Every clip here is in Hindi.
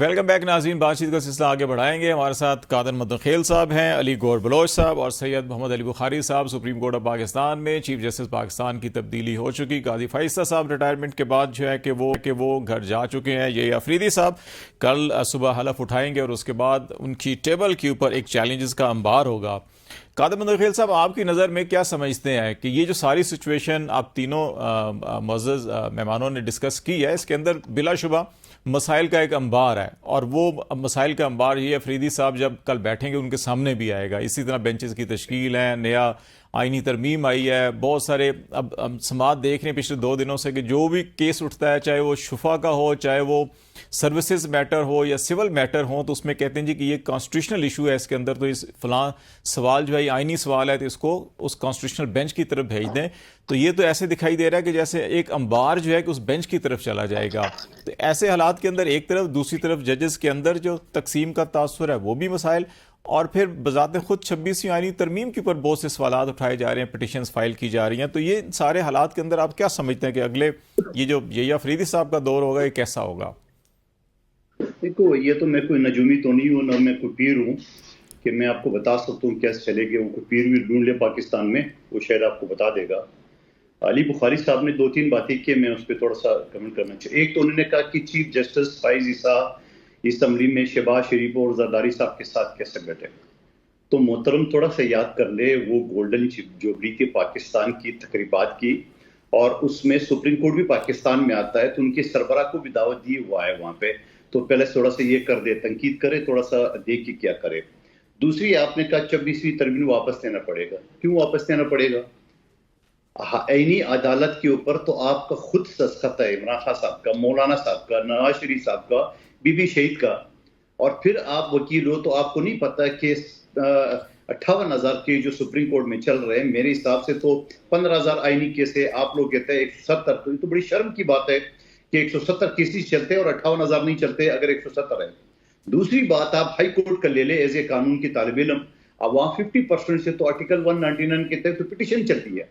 वेलकम बैक नाज़रीन। बातचीत का सिलसिला आगे बढ़ाएंगे। हमारे साथ कादर मदखेल साहब हैं, अली गौर बलोच साहब और सैयद मोहम्मद अली बुखारी साहब। सुप्रीम कोर्ट ऑफ पाकिस्तान में चीफ जस्टिस पाकिस्तान की तब्दीली हो चुकी। काजी फ़ाइज़ साहब रिटायरमेंट के बाद जो है कि वो घर जा चुके हैं। ये अफरीदी साहब कल सुबह हलफ उठाएंगे और उसके बाद उनकी टेबल के ऊपर एक चैलेंजेस का अंबार होगा। कादर मदखेल साहब, आपकी नज़र में क्या समझते हैं कि ये जो सारी सिचुएशन आप तीनों मुअज़्ज़ज़ मेहमानों ने डिस्कस की है, इसके अंदर बिलाशुबा मसाइल का एक अंबार है और वो मसाइल का अंबार ये अफरीदी साहब जब कल बैठेंगे उनके सामने भी आएगा। इसी तरह बेंचेस की तश्कील है, नया आईनी तरमीम आई है, बहुत सारे अब हम समात देख रहे हैं पिछले 2 दिनों से कि जो भी केस उठता है, चाहे वो शुफा का हो, चाहे वो सर्विसेज मैटर हो या सिविल मैटर हो, तो उसमें कहते हैं जी कि ये कॉन्स्टिट्यूशनल इशू है इसके अंदर, तो इस फलां सवाल जो है आईनी सवाल है तो इसको उस कॉन्स्टिट्यूशनल बेंच की तरफ भेज दें। तो ये तो ऐसे दिखाई दे रहा है कि जैसे एक अंबार जो है कि उस बेंच की तरफ चला जाएगा। तो ऐसे हालात के अंदर एक तरफ, दूसरी तरफ जजेस के अंदर जो तकसीम का तासुर है वो भी मसाइल, और फिर बजाते खुद 26वीं आईनी तरमीम के ऊपर बहुत से सवाल उठाए जा रहे हैं, पिटिशंस फाइल की जा रही हैं। तो ये सारे हालात के अंदर आप क्या समझते हैं कि अगले ये जो ये अफरीदी साहब का दौर होगा ये कैसा होगा? देखो, ये तो मैं कोई नजूमी तो नहीं हूँ, ना मैं कोई पीर हूँ कि मैं आपको बता सकता हूँ कैसे चलेगी। वो कोई पीर भी ढूंढ ले पाकिस्तान में, वो शायद आपको बता देगा। अली बुखारी साहब ने 2-3 बातें की, मैं उस पर थोड़ा सा कमेंट करना चाहिए। एक तो उन्होंने कहा कि चीफ जस्टिस फ़ाइज़ ईसा असम्बली में शहबाज शरीफ और जरदारी साहब के साथ कैसे बैठे। तो मोहतरम थोड़ा सा याद कर ले, वो गोल्डन जुबली के पाकिस्तान की तकरीबात की, और उसमें सुप्रीम कोर्ट भी पाकिस्तान में आता है, तो उनके सरबरा को भी दावत दी हुआ है वहाँ पे। तो पहले थोड़ा सा ये कर दे, तनकीद करे, थोड़ा सा देख के क्या करे। दूसरी, आपने कहा 26वीं तरमीम वापस लेना पड़ेगा। क्यों वापस लेना पड़ेगा? आईनी अदालत के ऊपर तो आपका खुद दस्तखत है, इमरान खान साहब का, मौलाना साहब का, नवाज शरीफ साहब का, बीबी शहीद का, और फिर आप वकील हो तो आपको नहीं पता कि 58,000 के जो सुप्रीम कोर्ट में चल रहे हैं, मेरे हिसाब से तो 15,000 आईनी केस है। आप लोग कहते हैं 170, तो बड़ी शर्म की बात है कि 170 केसेस चलते हैं और 58,000 नहीं चलते अगर 170 है। दूसरी बात, आप हाई कोर्ट का ले ले एज ए कानून की तालिब इल्म, अब वहां 50% से तो आर्टिकल 199 के तहत तो पिटिशन चलती है।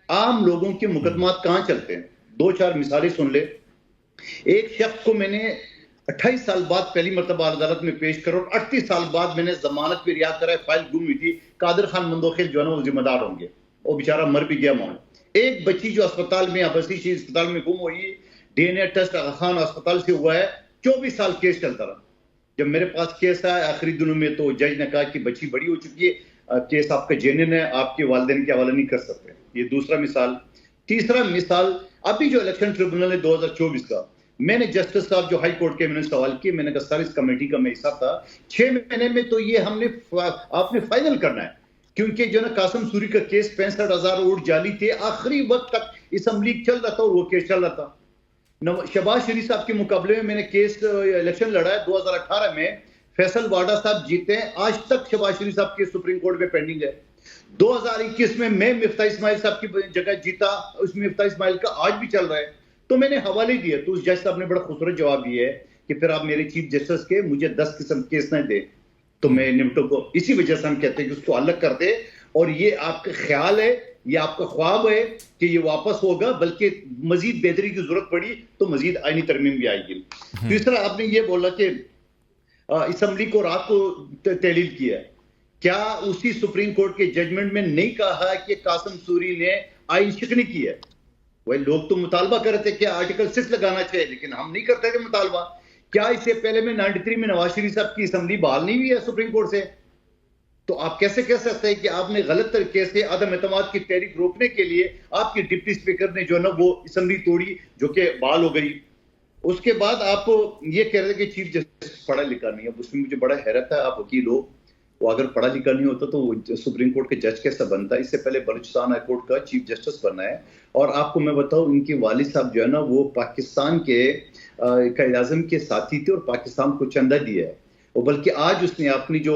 आम लोगों के मुकदमात कहां चलते हैं? 2-4 मिसालें सुन ले। एक शख्स को मैंने 28 साल बाद पहली मरतबा अदालत में पेश करो और 38 साल बाद मैंने जमानत पे रिहा करा, फाइल गुम हुई थी। कादिर खान मंदोखेल जो है ना वो जिम्मेदार होंगे, वो बेचारा मर भी गया मौन। एक बच्ची जो अस्पताल में, अबसी शहीद अस्पताल में गुम हुई, डीएनए टेस्ट आगा खान अस्पताल से हुआ है, 24 साल केस चलता रहा। जब मेरे पास केस आया आखिरी दिनों में, तो जज ने कहा कि बच्ची बड़ी हो चुकी है, केस आपका जेन्युइन है, आपके वालिदैन के हवाले नहीं कर सकते। ये दूसरा मिसाल। तीसरा मिसाल, अभी जो इलेक्शन ट्रिब्यूनल है 2024 का, मैंने जस्टिस साहब जो हाई कोर्ट के मैंने सवाल किए, मैंने कहा सर इस कमेटी का मैं हिस्सा था, 6 महीने में तो ये आपने फाइनल करना है, क्योंकि जो ना कासिम सूरी का केस 65,000 वोट जाली थे, आखिरी वक्त तक असम्बली चल रहा था और वो केस चल रहा था। शहबाज शरीफ साहब के मुकाबले में मैंने केस इलेक्शन लड़ा है 2018 में, फैसल वाडा साहब जीते हैं, आज तक शहबाज शरीफ साहब के सुप्रीम कोर्ट में पेंडिंग है। 2021 में मैं मिफ्ता इस्माइल साहब की जगह जीता, उस मिफ्ता इस्माइल का आज भी चल रहा है। तो मैंने हवाले दिए, तो उस जज साहब ने बड़ा खूबसूरत जवाब दिया है कि फिर आप मेरे चीफ जस्टिस के मुझे 10 किस्म केस न दे, तो मैं निपटो को। इसी वजह से हम कहते हैं कि उसको अलग कर दे, और ये आपका ख्याल है, ये आपका ख्वाब है कि ये वापस होगा, बल्कि मजीद बेहतरी की जरूरत पड़ी तो मजीद आईनी तरमीम भी आएगी। तीसरा, आपने ये बोला कि असम्बली को रात को तहलील किया, क्या उसी सुप्रीम कोर्ट के जजमेंट में नहीं कहा कि कासिम सूरी ने आईन शिकनी की है? वही लोग तो मुतालबा कर रहे थे कि आर्टिकल 6 लगाना चाहिए, लेकिन हम नहीं करते थे मुतालबा। क्या इससे पहले में 93 में नवाज शरीफ साहब की असम्बली बहाल नहीं हुई है सुप्रीम कोर्ट से? तो आप कैसे कह सकते हैं कि आपने गलत तरीके से अदम एतमाद की तहरीक रोकने के लिए आपके डिप्टी स्पीकर ने जो ना वो असम्बली तोड़ी, जो कि बहाल हो गई। उसके बाद आप ये कह रहे थे कि चीफ जस्टिस पढ़ा लिखा नहीं है। उसमें मुझे बड़ा हैरत है, आप वकील हो, वो अगर पढ़ा लिखा नहीं होता तो वो सुप्रीम कोर्ट के जज कैसा बनता है? इससे पहले बलूचिस्तान हाई कोर्ट का चीफ जस्टिस बनना है। और आपको मैं बताऊं, इनके वालिद साहब जो है ना वो पाकिस्तान के कायद आज़म के साथी थे और पाकिस्तान को चंदा दिया है। और बल्कि आज उसने अपनी जो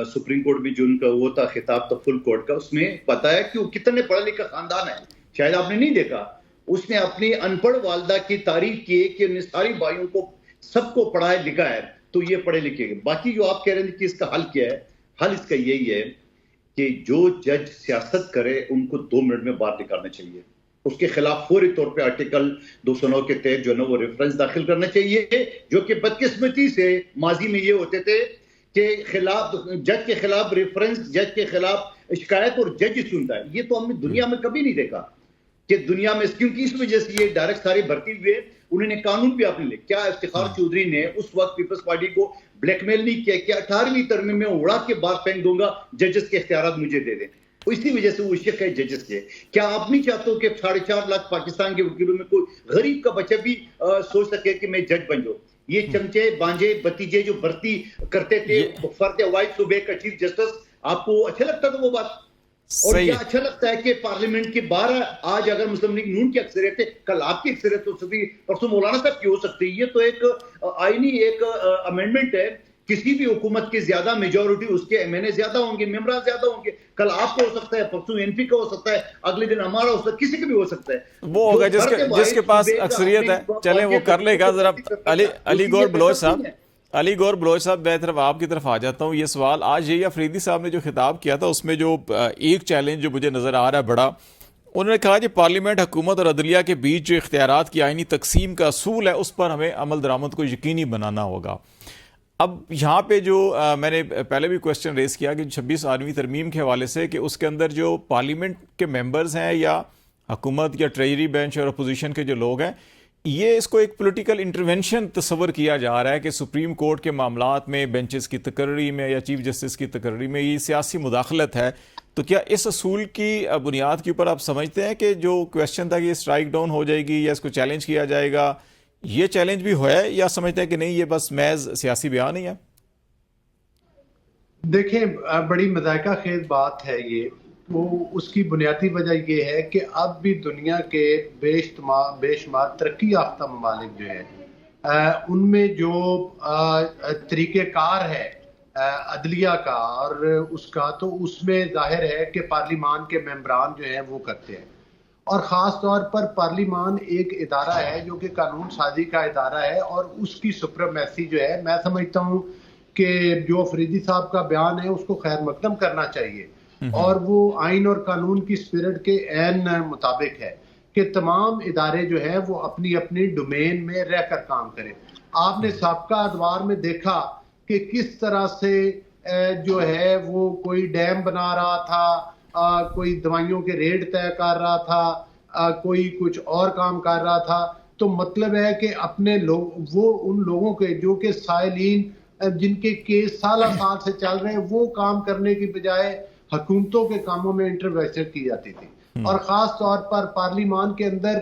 सुप्रीम कोर्ट में जो उनका वो था खिताब था फुल कोर्ट का, उसमें बताया कि वो कितने पढ़ा लिखा खानदान है। शायद आपने नहीं देखा, उसने अपनी अनपढ़ वालदा की तारीफ की कि उन्हें सारी भाइयों को सबको पढ़ाया लिखा है, तो ये पढ़े लिखे। बाकी जो आप कह रहे हैं कि इसका हल क्या है, हल इसका यही है कि जो जज सियासत करे उनको 2 मिनट में बाहर निकालना चाहिए। उसके खिलाफ फौरी तौर पे आर्टिकल 209 के तहत जो है वो रेफरेंस दाखिल करना चाहिए, जो कि बदकिस्मती से माजी में ये होते थे कि खिलाफ जज के खिलाफ रेफरेंस, जज के खिलाफ शिकायत और जज ही सुनता है। ये तो हमने दुनिया में कभी नहीं देखा कि दुनिया में, क्योंकि इस वजह से ये डायरेक्ट सारे भर्ती हुए, उन्होंने कानून भी आपने लिया। क्या इफ्तिखार चौधरी ने उस वक्त पीपल्स पार्टी को ब्लैकमेल नहीं किया कि 18वीं तरमीम में उड़ा के बाहर फेंक दूंगा, जजेस के इख्तियारात मुझे दे दें। इसी वजह से वो शिक है जजेस के। क्या आप नहीं चाहते हो कि 4.5 लाख पाकिस्तान के वकीलों में कोई गरीब का बच्चा भी सोच सके कि मैं जज बन जाऊं? ये चमचे बांझे भतीजे जो भर्ती करते थे फर्द वाइस सूबे का चीफ जस्टिस, आपको अच्छा लगता था वो बात? और क्या अच्छा लगता है कि पार्लियामेंट के बाहर आज अगर मुस्लिम लीग नून की अक्सरियत है, कल आपकी अक्सरियत हो सकती है, परसों मौलाना साहब की हो सकती है। ये तो एक आईनी एक अमेंडमेंट है। किसी भी हुकूमत की ज्यादा मेजोरिटी, उसके एमएनए ज्यादा होंगे, मेंबर ज्यादा होंगे। कल आपको हो सकता है, परसों एनपी का हो सकता है, अगले दिन हमारा हो सकता है, किसी का भी हो सकता है। वो होगा जिसके पास अक्सरियत है, चले वो कर लेगा। जरा अली गौर बलोच साहब, अली गौर बलोच साहब, मैं तरफ आपकी तरफ आ जाता हूँ। ये सवाल आज ये अफरीदी साहब ने जो खिताब किया था, उसमें जो एक चैलेंज जो मुझे नजर आ रहा है बड़ा, उन्होंने कहा कि पार्लियामेंट, हुकूमत और अदलिया के बीच जो इख्तियारात की आईनी तकसीम का असूल है, उस पर हमें अमल दरामद को यकीनी बनाना होगा। अब यहाँ पे जो मैंने पहले भी क्वेश्चन रेस किया कि 26वीं तरमीम के हवाले से, कि उसके अंदर जो पार्लियामेंट के मेंबर्स हैं या हुकूमत या ट्रेजरी बेंच और अपोजिशन के जो लोग हैं, ये इसको एक पॉलिटिकल इंटरवेंशन तस्वर किया जा रहा है कि सुप्रीम कोर्ट के मामलात में, बेंचेस की तकर्री में या चीफ जस्टिस की तकर्री में ये सियासी मुदाखलत है। तो क्या इस असूल की बुनियाद के ऊपर आप समझते हैं कि जो क्वेश्चन था कि स्ट्राइक डाउन हो जाएगी या इसको चैलेंज किया जाएगा, ये चैलेंज भी हुआ है, या समझते हैं कि नहीं ये बस महज सियासी बयान ही है? देखें, बड़ी मज़ाक़ा खेज बात है ये। वो उसकी बुनियादी वजह ये है कि अब भी दुनिया के बेशुमार तरक्की याफ्ता ममालिक जो है, उनमें जो तरीक़ेकार है अदलिया का और उसका, तो उसमें जाहिर है कि पार्लिमान के मेंबरान जो हैं वो करते हैं। और ख़ास तौर पर पार्लिमान एक इदारा है जो कि कानून साजी का इदारा है, और उसकी सुप्रीमेसी जो है, मैं समझता हूँ कि जो अफरीदी साहब का बयान है उसको खैर मकदम करना चाहिए, और वो आइन और कानून की स्पिरिट के ऐन मुताबिक है कि तमाम इदारे जो है वो अपनी अपनी डोमेन में रहकर काम करें। आपने साबका अदवार में देखा कि किस तरह से जो है वो कोई डैम बना रहा था, कोई दवाइयों के रेट तय कर रहा था, कोई कुछ और काम कर रहा था। तो मतलब है कि अपने लोग, वो उन लोगों के जो कि साइलीन जिनके केस साल से चल रहे हैं, वो काम करने की बजाय हुकूमतों के कामों में इंटरवेंशन की जाती थी। और ख़ास तौर पर पार्लिमान के अंदर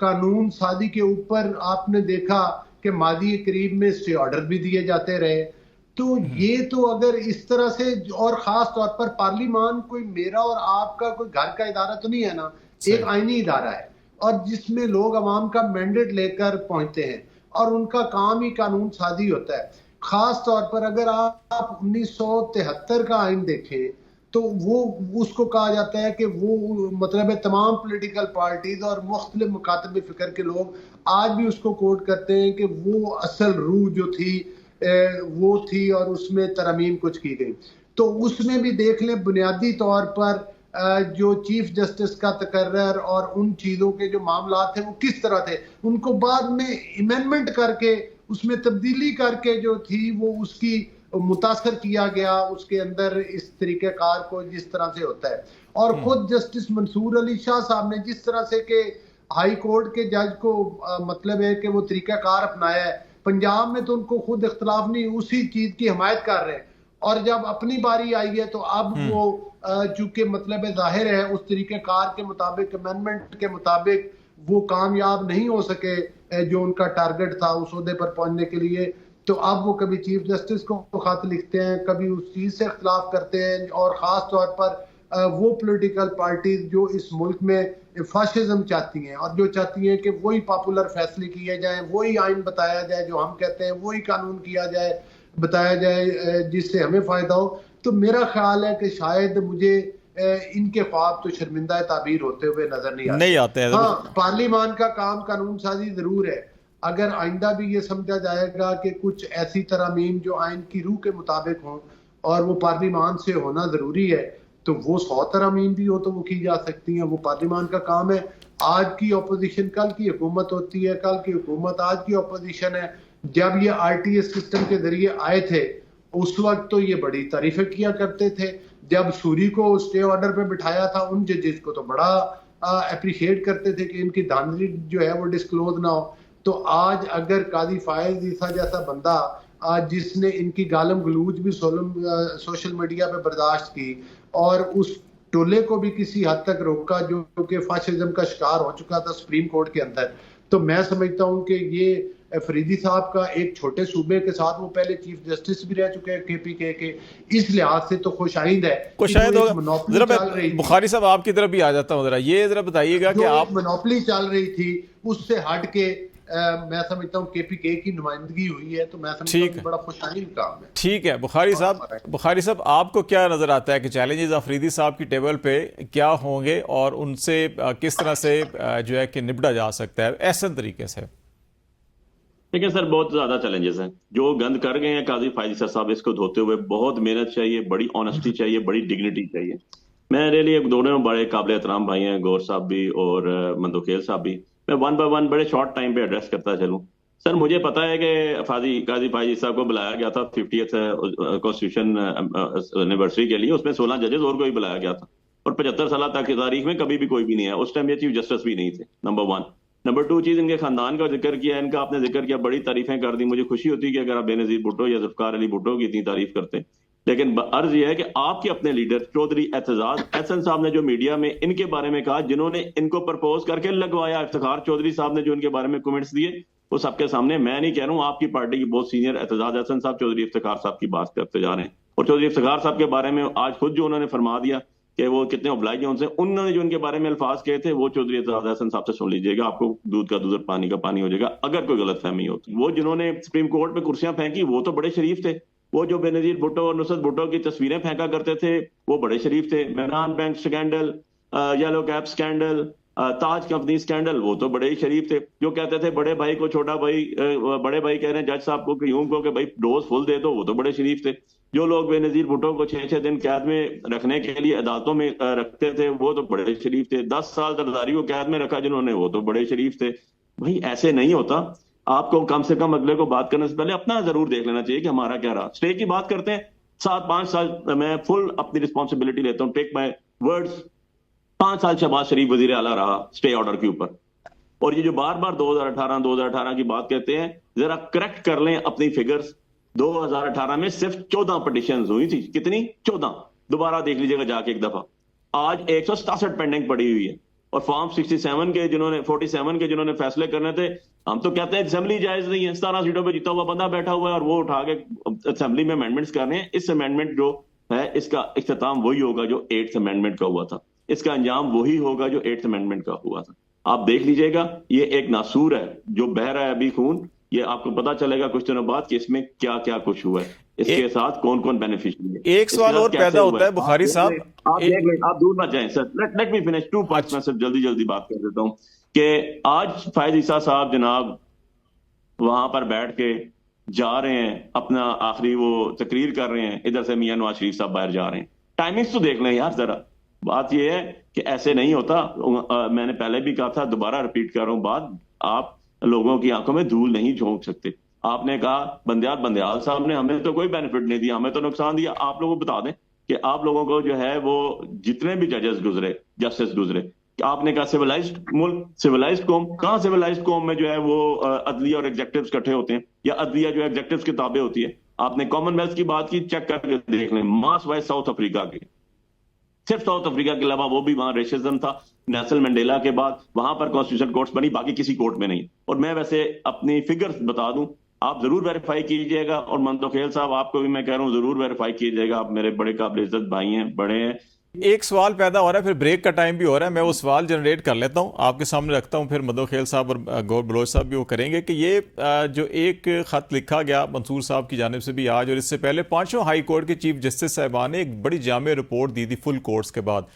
कानून साजी के ऊपर आपने देखा कि मादी करीब में स्टे ऑर्डर भी दिए जाते रहे। तो ये तो अगर इस तरह से, और ख़ास तौर पर पार्लिमान कोई मेरा और आपका कोई घर का इदारा तो नहीं है ना, एक आईनी इदारा है, और जिसमें लोग अवाम का मैंडेट लेकर पहुंचते हैं, और उनका काम ही कानून साजी होता है। ख़ास तौर पर अगर आप 1973 का आइन देखें तो वो उसको कहा जाता है कि वो मतलब है तमाम पॉलिटिकल पार्टीज और मुख्तलिफ मुकातबे फ़िक्र के लोग आज भी उसको कोट करते हैं कि वो असल रूह जो थी वो थी, और उसमें तरमीम कुछ की गई। तो उसमें भी देख लें, बुनियादी तौर पर जो चीफ जस्टिस का तकर्रर और उन चीज़ों के जो मामला थे वो किस तरह थे, उनको बाद में अमेंडमेंट करके उसमें तब्दीली करके जो थी वो उसकी मुतासर किया गया, उसके अंदर इस तरीक़ेकार को जिस तरह से होता है। और खुद जस्टिस मंसूर अली शाह साहब ने जिस तरह से कि हाई कोर्ट के जज को मतलब है कि वो तरीक़ाकार अपनाया है, पंजाब में तो उनको खुद इख्तलाफ नहीं, उसी चीज़ की हिमायत कर रहे हैं। और जब अपनी बारी आई है तो अब वो चूंकि मतलब जाहिर है उस तरीक़ेकार के मुताबिक, अमेंडमेंट के मुताबिक वो कामयाब नहीं हो सके जो उनका टारगेट था उस ओहदे पर पहुंचने के लिए। तो अब वो कभी चीफ जस्टिस को खत लिखते हैं, कभी उस चीज़ से इख्तलाफ करते हैं। और ख़ास तौर पर वो पॉलिटिकल पार्टीज जो इस मुल्क में फाशिज्म चाहती हैं, और जो चाहती हैं कि वही पॉपुलर फैसले किए जाएं, वही आइन बताया जाए जो हम कहते हैं, वही कानून किया जाए, बताया जाए जिससे हमें फ़ायदा हो। तो मेरा ख्याल है कि शायद मुझे इनके ख्वाब तो शर्मिंदा ताबीर होते हुए नजर नहीं आते हैं। हाँ, पार्लिमान का काम कानून साजी ज़रूर है। अगर आइंदा भी ये समझा जाएगा कि कुछ ऐसी तरमीम जो आइन की रूह के मुताबिक हों और वो पार्लिमान से होना ज़रूरी है, तो वो 100 तरमीम भी हो तो वो की जा सकती हैं, वो पार्लिमान का काम है। आज की अपोजिशन कल की हुकूमत होती है, कल की हुकूमत आज की अपोजिशन है। जब ये आरटीएस सिस्टम के जरिए आए थे उस वक्त तो ये बड़ी तारीफें किया करते थे। जब सूरी को स्टे ऑर्डर पे बिठाया था उन जजेस को तो बड़ा अप्रिशिएट करते थे कि इनकी धांधली जो है वो डिस्क्लोज ना हो। तो आज अगर काजी फायज ईसा जैसा बंदा आज जिसने इनकी गालम गलूज भी सोशल मीडिया पे बर्दाश्त की और उस टोले को भी किसी हद तक रोका जो कि फाशिज्म का शिकार हो चुका था सुप्रीम कोर्ट के अंदर, तो मैं समझता हूं कि ये फरीदी साहब का एक छोटे सूबे के साथ वो पहले चीफ जस्टिस भी रह चुके हैं केपीके के, इस लिहाज से तो खुशाइंद है को कि शायद जो एक होगा। मोनोपोली जरा चल रही मैं थी, बुखारी साहब आपकी तरफ भी आ जाता हूँ, जरा ये जरा बताइएगा कि जो आप एक मोनोपोली चल रही थी उससे हट के मैं समझता हूँ केपीके की नुमाइंदगी हुई है, तो मैं समझता हूँ ठीक कि है। बड़ा खुशाइंद काम है। ठीक है बुखारी साहब आपको क्या नजर आता है कि चैलेंजेस अफरीदी साहब की टेबल पे क्या होंगे और उनसे किस तरह से जो है कि निपटा जा सकता है ऐसे तरीके से? देखिए सर, बहुत ज्यादा चैलेंजेस हैं। जो गंद कर गए हैं काजी फायज ईसा साहब, इसको धोते हुए बहुत मेहनत चाहिए, बड़ी ऑनेस्टी चाहिए, बड़ी डिग्निटी चाहिए। मेरे लिए दोनों बड़े काबिल एहतराम भाई हैं, गौर साहब भी और मंदोखेल साहब भी। मैं वन बाय वन बड़े शॉर्ट टाइम पे एड्रेस करता चलूं। सर मुझे पता है कि काजी फायज ईसा को बुलाया गया था 50th कॉन्स्टिट्यूशन एनिवर्सरी के लिए, उसमें 16 जजेस और को भी बुलाया गया था, और 75 साल तक की तारीख में कभी भी कोई भी नहीं है। उस टाइम ये चीफ जस्टिस भी नहीं थे, नंबर 1। नंबर 2 चीज, इनके खानदान का जिक्र किया, इनका आपने जिक्र किया, बड़ी तारीफें कर दी। मुझे खुशी होती है कि अगर आप बेनजीर भुट्टो या जुल्फकार अली भुट्टो की इतनी तारीफ करते, लेकिन अर्ज यह है कि आपके अपने लीडर चौधरी एतजाज एहसन साहब ने जो मीडिया में इनके बारे में कहा, जिन्होंने इनको प्रपोज करके लगवाया, इफ्तिखार चौधरी साहब ने जो इनके बारे में कमेंट्स दिए, वो सबके सामने, मैं नहीं कह रहा हूं, आपकी पार्टी की बहुत सीनियर एतजाज एहसन साहब चौधरी इफ्तिखार साहब की बात करते जा रहे हैं। और चौधरी इफ्तिखार साहब के बारे में आज खुद जो उन्होंने फरमा दिया कि वो कितने ऑब्लाइज हैं उनसे, उन्होंने जो इनके बारे में अल्फाज कहे थे वो चौधरी एतजाज एहसन साहब से सुन लीजिएगा, आपको दूध का दूध और पानी का पानी हो जाएगा अगर कोई गलत फहमी हो। वो जिन्होंने सुप्रीम कोर्ट में कुर्सियां फेंकी वो तो बड़े शरीफ थे। वो जो बेनजीर भुट्टो और नुसरत भुट्टो की तस्वीरें फेंका करते थे वो बड़े शरीफ थे। Mehran bank scandal, yellow cab scandal, Taj company scandal, वो तो बड़े ही शरीफ थे। जो कहते थे बड़े भाई को छोटा भाई, बड़े भाई कह रहे हैं जज साहब को क्यूम को कि भाई डोज फुल दे दो, वो तो बड़े शरीफ थे। जो लोग बेनजीर भुट्टो को 6-6 दिन कैद में रखने के लिए अदालतों में रखते थे वो तो बड़े शरीफ थे। 10 साल जरदारी को कैद में रखा जिन्होंने, वो तो बड़े शरीफ थे। भाई ऐसे नहीं होता। आपको कम से कम अगले को बात करने से पहले अपना जरूर देख लेना चाहिए कि हमारा क्या रहा। स्टे की बात करते हैं, 7-5 साल मैं फुल अपनी रिस्पॉन्सिबिलिटी लेता हूं, टेक माई वर्ड्स, 5 साल शहबाज शरीफ वजीर आला रहा स्टे ऑर्डर के ऊपर। और ये जो बार बार 2018 की बात कहते हैं, जरा करेक्ट कर लें अपनी फिगर्स। 2018 में सिर्फ 14 पिटिशन हुई थी, कितनी? 14। दोबारा देख लीजिएगा जाके एक दफा। आज 167 पेंडिंग पड़ी हुई है। और फॉर्म 47 के जिन्होंने 47 के जिन्होंने फैसले करने थे, हम तो कहते हैं असेंबली जायज नहीं है, 17 सीटों पे जीता हुआ बंदा बैठा हुआ है और वो उठा के असेंबली में अमेंडमेंट्स कर रहे हैं। इस अमेंडमेंट जो है इसका इख्तिताम वही होगा जो 8th अमेंडमेंट का हुआ था, इसका अंजाम वही होगा जो 8th अमेंडमेंट का हुआ था। आप देख लीजिएगा, ये एक नासूर है जो बह रहा है अभी खून। ये आपको पता चलेगा कुछ दिनों बाद कि इसमें क्या क्या कुछ हुआ है, इसके साथ कौन कौन बेनिफिशियरी है। एक सवाल और पैदा होता है बुखारी साहब, आप देख लें, आप दूर ना जाएं sir. Let me finish 2 parts में सिर्फ जल्दी बात कर देता हूं कि आज फायज ईसा साहब जनाब वहां पर बैठ के जा रहे हैं, अपना आखिरी वो तकरीर कर रहे हैं, इधर से मियां नवाज शरीफ साहब बाहर जा रहे हैं। टाइमिंग्स तो देख लें यार जरा। बात यह है कि ऐसे नहीं होता। मैंने पहले भी कहा था, दोबारा रिपीट कर रहा हूं बात, आप लोगों की आंखों में धूल नहीं झोंक सकते। आपने कहा बंदयाल साहब ने हमें तो कोई बेनिफिट नहीं दिया, हमें तो नुकसान दिया। आप लोगों को बता दें कि आप लोगों को जो है वो जितने भी जजेस गुजरे, जस्टिस गुजरे, आपने कहा सिविलाइज्ड मुल्क, सिविलाइज्ड कौम, कहां सिविलाइज्ड कौम में जो है वो अदलिया और एग्जेक्टिव्स इकट्ठे होते हैं, या अदलिया जो एग्जेक्टिव्स की ताबे होती है। आपने कॉमनवेल्थ की बात की, चेक करके देख लें, मास वाइज साउथ अफ्रीका के, सिर्फ साउथ अफ्रीका के अलावा, वो भी वहां रेसिज्म था नेल्सन मंडेला के बाद, वहां पर कॉन्स्टिट्यूशन कोर्ट्स बनी, बाकी किसी कोर्ट में नहीं। और मैं वैसे अपनी फिगर्स बता दूं, आप जरूर वेरीफाई कीजिएगा, और मंदोखेल साहब आपको भी मैं कह रहा हूं जरूर वेरीफाई कीजिएगा, आप मेरे बड़े काबिल इज्जत भाई हैं, बड़े हैं। एक सवाल पैदा हो रहा है, फिर ब्रेक का टाइम भी हो रहा है, मैं वो सवाल जनरेट कर लेता हूं, आपके सामने रखता हूं, फिर मंदोखेल साहब और गौर बलोच साहब भी वो करेंगे कि ये जो एक खत लिखा गया मंसूर साहब की जानिब से भी आज, और इससे पहले 5 हाई कोर्ट के चीफ जस्टिस साहिबान ने एक बड़ी जामे रिपोर्ट दी थी फुल कोर्ट्स के बाद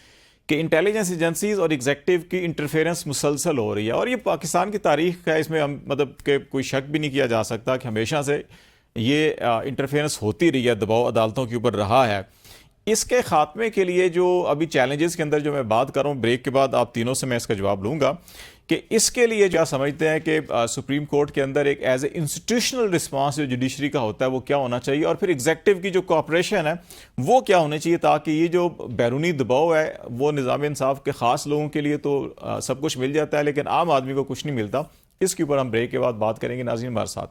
कि इंटेलिजेंस एजेंसीज और एग्जेक्टिव की इंटरफेरेंस मुसलसल हो रही है। और ये पाकिस्तान की तारीख है, इसमें हम मतलब कि कोई शक भी नहीं किया जा सकता कि हमेशा से ये इंटरफेरेंस होती रही है, दबाव अदालतों के ऊपर रहा है। इसके खात्मे के लिए जो अभी चैलेंजेस के अंदर जो मैं बात कर रहा हूँ, ब्रेक के बाद आप तीनों से मैं इसका जवाब लूंगा कि इसके लिए क्या समझते हैं कि सुप्रीम कोर्ट के अंदर एक एज ए इंस्टीट्यूशनल रिस्पांस जो जुडिशरी का होता है वो क्या होना चाहिए, और फिर एग्जेक्टिव की जो कोऑपरेशन है वो क्या होनी चाहिए, ताकि ये जो बैरूनी दबाव है वो निज़ाम इंसाफ के ख़ास लोगों के लिए तो सब कुछ मिल जाता है लेकिन आम आदमी को कुछ नहीं मिलता। इसके ऊपर हम ब्रेक के बाद बात करेंगे। नाज़रीन हमारे साथ